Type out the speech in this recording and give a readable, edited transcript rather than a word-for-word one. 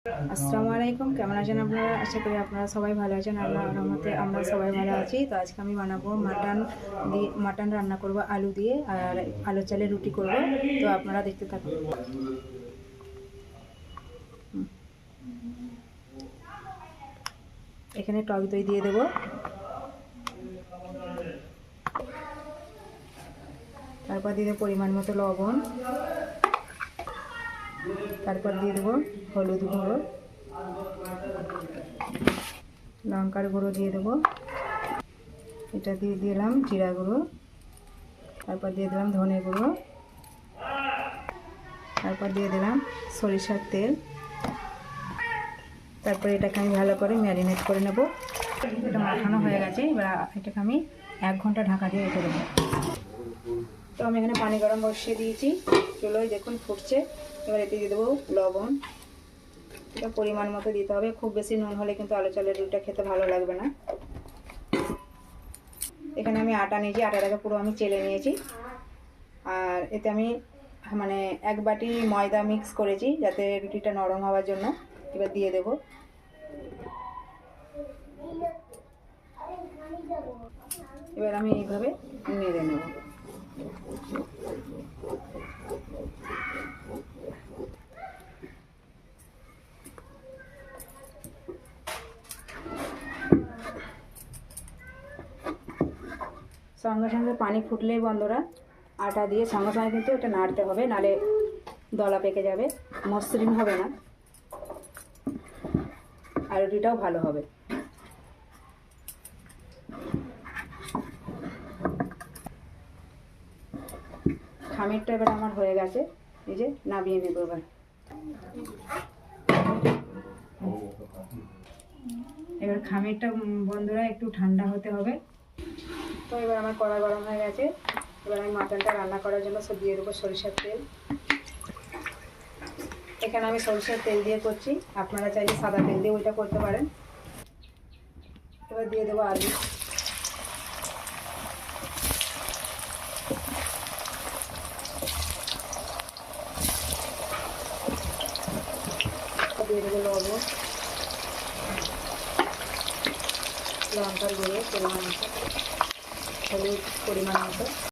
আসসালামু আলাইকুম, কেমন আছেন আপনারা? আশা করি আপনারা সবাই ভালো আছেন। আল্লাহর রহমতে আমরা সবাই ভালো আছি। তো আজকে আমি বানাবো মাটন রান্না করব আলু দিয়ে, আর আলু চালের রুটি করব। তো আপনারা দেখতে থাকুন। এখানে টক দই দিয়ে দেবো, তারপর দিয়ে দেবো পরিমাণ মতো লবণ, তারপর দিয়ে দেবো হলুদ গুঁড়ো, লঙ্কার গুঁড়ো দিয়ে দেবো, এটা দিয়ে দিলাম জিরা গুঁড়ো, তারপর দিয়ে দিলাম ধনে গুঁড়ো, তারপর দিয়ে দিলাম সরিষার তেল। তারপরে এটাকে আমি ভালো করে ম্যারিনেট করে নেব। এটা মাখানো হয়ে গেছে, এবার এটাকে আমি 1 ঘন্টা ঢাকা দিয়ে রেখে দেবো। তো আমি এখানে পানি গরম বসিয়ে দিয়েছি, চুলোয় দেখুন ফুটছে। এবার এতে দিয়ে দেবো লবণ, এটা পরিমাণ মতো দিতে হবে। খুব বেশি নুন হলে কিন্তু আলু চালের রুটিটা খেতে ভালো লাগবে না। এখানে আমি আটা নিয়েছি, আটাটাকে পুরো আমি চেলে নিয়েছি। আর এতে আমি 1 বাটি ময়দা মিক্স করেছি যাতে রুটিটা নরম হওয়ার জন্য। এবার দিয়ে দেবো, এবার আমি এইভাবে নেড়ে নেব। সঙ্গে সঙ্গে পানি ফুটলেই বন্ধুরা আটা দিয়ে সঙ্গে সঙ্গে কিন্তু এটা নাড়তে হবে, নালে দলা পেকে যাবে, মসৃণ হবে না, আর রুটিটাও ভালো হবে। খামিরটা এবার আমার হয়ে গেছে, এই যে নামিয়ে নেব। এবার খামিরটা বন্ধুরা একটু ঠান্ডা হতে হবে। তো এবার আমার কড়াই গরম হয়ে গেছে, এবার আমি মাটনটা রান্না করার জন্য দিয়ে দেবো সরিষার তেল। এখানে আমি সরিষার তেল দিয়ে করছি, আপনারা চাইলে সাদা তেল দিয়ে ওইটা করতে পারেন। এবার দিয়ে দেবো আলু, দিয়ে দেবো লবণ, লঙ্কার গুঁড়ো পরিমাণ মতো, হলুদ পরিমাণ মতো।